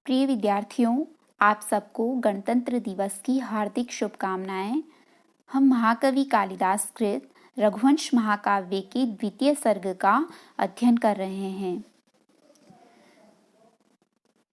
प्रिय विद्यार्थियों, आप सबको गणतंत्र दिवस की हार्दिक शुभकामनाएं। हम महाकवि कालिदास कृत रघुवंश महाकाव्य के द्वितीय सर्ग का अध्ययन कर रहे हैं।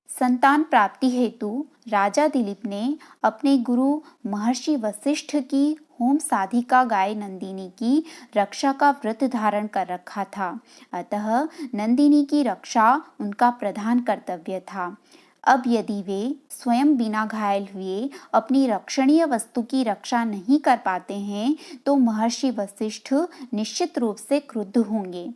संतान प्राप्ति हेतु राजा दिलीप ने अपने गुरु महर्षि वशिष्ठ की होम साधिका गाय नंदिनी की रक्षा का व्रत धारण कर रखा था। अतः नंदिनी की रक्षा उनका प्रधान कर्तव्य था। अब यदि वे स्वयं बिना घायल हुए अपनी रक्षणीय वस्तु की रक्षा नहीं कर पाते हैं तो महर्षि वशिष्ठ निश्चित रूप से क्रुद्ध होंगे।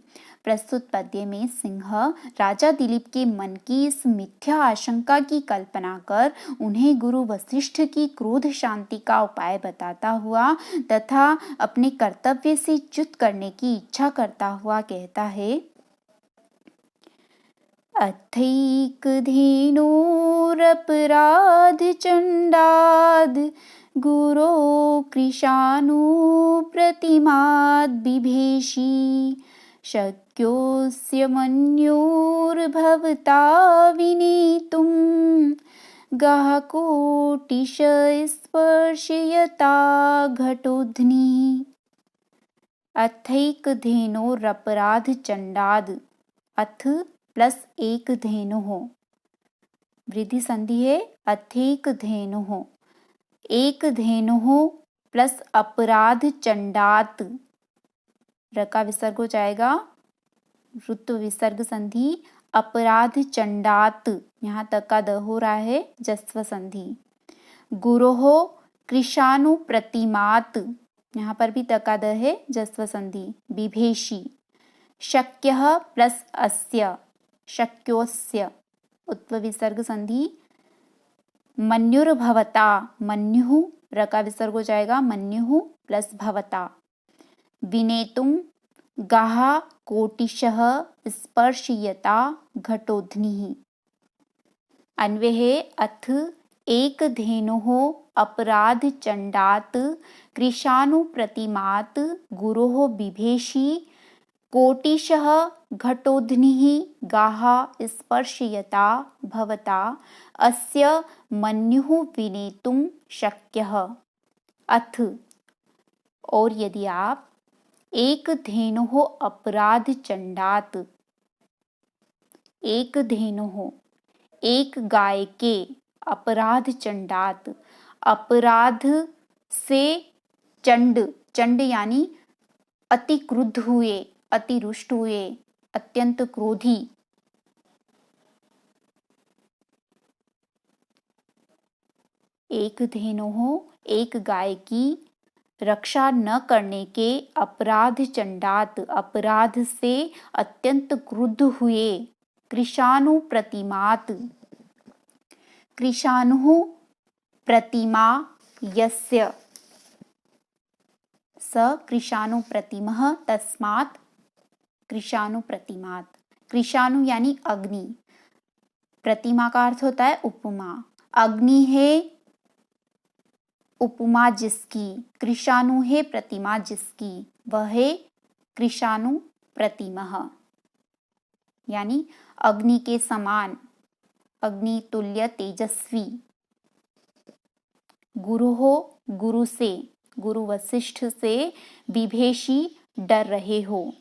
प्रस्तुत पद्य में सिंह राजा दिलीप के मन की इस मिथ्या आशंका की कल्पना कर उन्हें गुरु वशिष्ठ की क्रोध शांति का उपाय बताता हुआ तथा अपने कर्तव्य से च्युत करने की इच्छा करता हुआ कहता है, अथैक धेनोरपराध चंडाद गुरो कृशानु प्रतिमाद बिभेषी शक्योस्य मन्योर्भवता विनेतुं गाहकोटिश स्पर्शयता घटोध्नि। अथैक धेनोरपराध चंडाद, अथ प्लस एक धेनु हो, वृद्धि संधि है, अथैक धेनु हो, एक धेनु हो प्लस अपराध चंडात, र का विसर्ग हो जाएगा, ऋत्व विसर्ग संधि, अपराध चंडात, यहाँ तक का द हो रहा है, जस्व संधि। गुरोहो कृशानु प्रतिमात, यहाँ पर भी तका द है, जस्व संधि, बिभेषी। शक्यः प्लस अस्य, शक्योस्य, उत्व विसर्ग संधि। मन्युर्भवता, मन्युः, र का विसर्ग हो जाएगा, मन्युः प्लस भवता। विनेतुं गाः कोटिशः स्पर्शयता घटोध्निः। अन्वय है, अथ एक धेनुः अपराध चंडात कृशानु प्रतिमात गुरोः बिभेषी कोटिशः घटोध्निः गाः स्पर्शयता भवता अस्य मन्युः विनेतुं शक्यः। अथ, और यदि आप एक धेनुः अपराध चंडात, एक धेनुः, एक गाय के, अपराध चंडात, अपराध से चंड, चंड यानी अति क्रुद्ध हुए, अति रुष्ट हुए, अत्यंत क्रोधी। एक धेनुः, एक गाय की रक्षा न करने के अपराध चंडात, अपराध से अत्यंत क्रुद्ध हुए, कृशानु प्रतिमात, कृशानुः प्रतिमा यस्य, स कृशानु प्रतिमः तस्मात् कृशानु प्रतिमात। कृशानु यानी अग्नि, प्रतिमा का अर्थ होता है उपमा, अग्नि है उपमा जिसकी, कृशानु है प्रतिमा जिसकी, वह है कृशानु प्रतिमः, यानी अग्नि के समान, अग्नि तुल्य तेजस्वी। गुरु हो, गुरु से, गुरु वशिष्ठ से, बिभेषी डर रहे हो।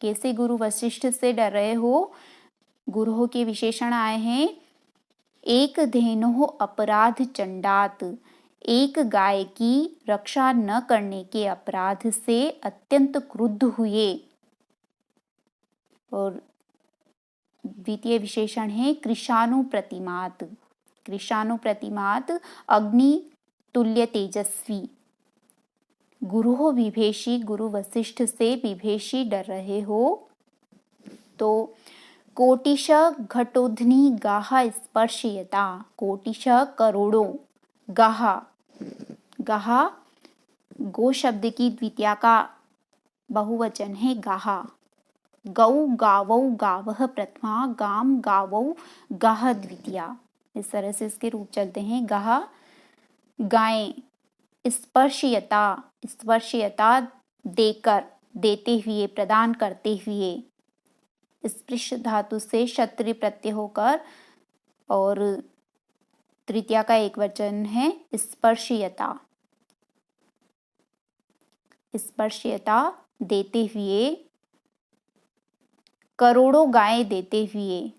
कैसे गुरु वशिष्ठ से डर रहे हो? गुरु के विशेषण आए हैं, एक धेनुः अपराध चंडात, एक गाय की रक्षा न करने के अपराध से अत्यंत क्रुद्ध हुए। और द्वितीय विशेषण है कृशानु प्रतिमात, कृशानु प्रतिमात अग्नि तुल्य तेजस्वी। गुरु विभेषी, गुरु वशिष्ठ से विभेषी डर रहे हो। तो कोटिश घटोध्नि गाह स्पर्शयता, कोटिश करोड़ों, गाह, गाह गो शब्द की द्वितीया का बहुवचन है गाह। गौ गावौ गावः प्रथमा, गाम गावौ गाह द्वितीया, इस तरह से इसके रूप चलते हैं। गाह गायें, स्पर्शयता, स्पर्शयता देकर, देते हुए, प्रदान करते हुए, स्पृश धातु से क्षत्रिय प्रत्यय होकर और तृतीया का एक वचन है स्पर्शयता। स्पर्शयता देते हुए, करोड़ों गायें देते हुए।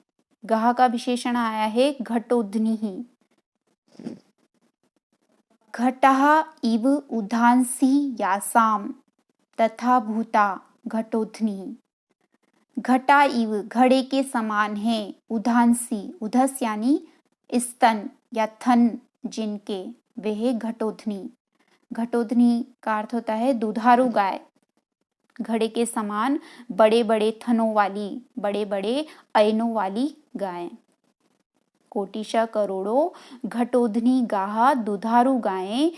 गाह का विशेषण आया है घटोध्नी। घटः इव उधांसि यासाम तथा भूता घटोध्नी। घटा इव घड़े के समान है, उधांसी उधस यानी स्तन या थन जिनके, वे है घटोध्नी। घटोध्नी का अर्थ होता है दुधारू गाय। घड़े के समान बड़े बड़े थनों वाली, बड़े बड़े ऐनों वाली गाय। कोटिशा करोड़ों, घटोध्नी गाह दुधारू गायें,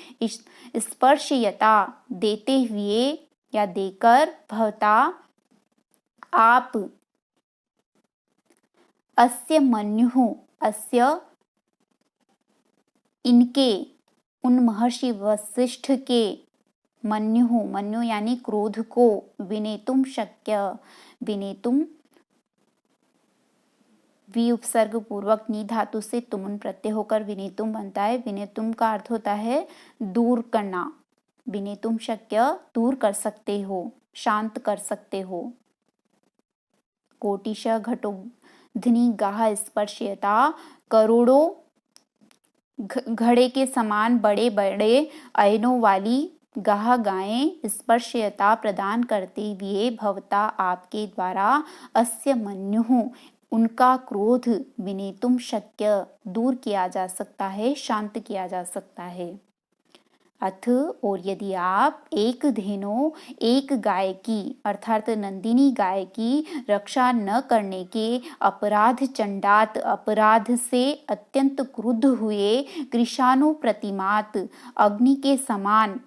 स्पर्शयता देते हुए या देकर, भवता आप, अस्य मन्युः अस्य इनके, उन महर्षि वशिष्ठ के, मन्युः मन्यु यानी क्रोध को, विनेतुम शक्य, विनेतुम वि उपसर्ग पूर्वक नी धातु से तुमुन प्रत्यय होकर विनेतुम बनता है। विनेतुम का अर्थ होता है दूर करना। विनेतुम शक्य दूर कर सकते हो, शांत कर सकते हो। कोटिश घटोध्नी गाह स्पर्शयता, करोड़ों घड़े के समान बड़े बड़े ऐनों वाली गाह गायें स्पर्शयता प्रदान करते हुए, भवता आपके द्वारा, अस्य मन्युः उनका क्रोध, विनेतुम शक्य दूर किया जा सकता है, शांत किया जा सकता है। अथ और यदि आप एक धेनो, एक गाय की अर्थात नंदिनी गाय की रक्षा न करने के अपराध चंडात अपराध से अत्यंत क्रुद्ध हुए, कृशानु प्रतिमात अग्नि के समान,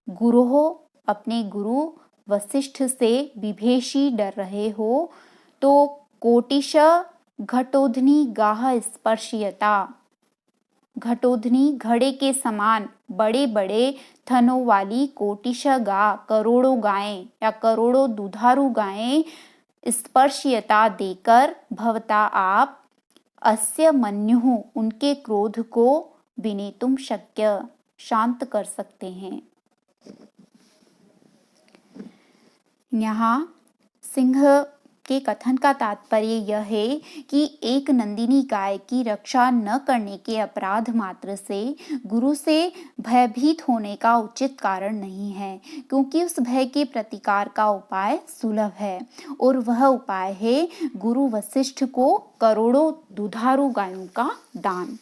गुरोह अपने गुरु वशिष्ठ से विभेशी डर रहे हो, तो कोटिश घटोध्नी गाह स्पर्शयता, घटोध्नी घड़े के समान बड़े बड़े थनों वाली कोटिश गा करोड़ों गायें या करोड़ों दुधारू गायें स्पर्शयता देकर, भवता आप, अस्य मन्युः उनके क्रोध को, विनेतुम शक्य शांत कर सकते हैं। यहाँ सिंह के कथन का तात्पर्य यह है कि एक नंदिनी गाय की रक्षा न करने के अपराध मात्र से गुरु से भयभीत होने का उचित कारण नहीं है, क्योंकि उस भय के प्रतिकार का उपाय सुलभ है, और वह उपाय है गुरु वशिष्ठ को करोड़ों दुधारू गायों का दान।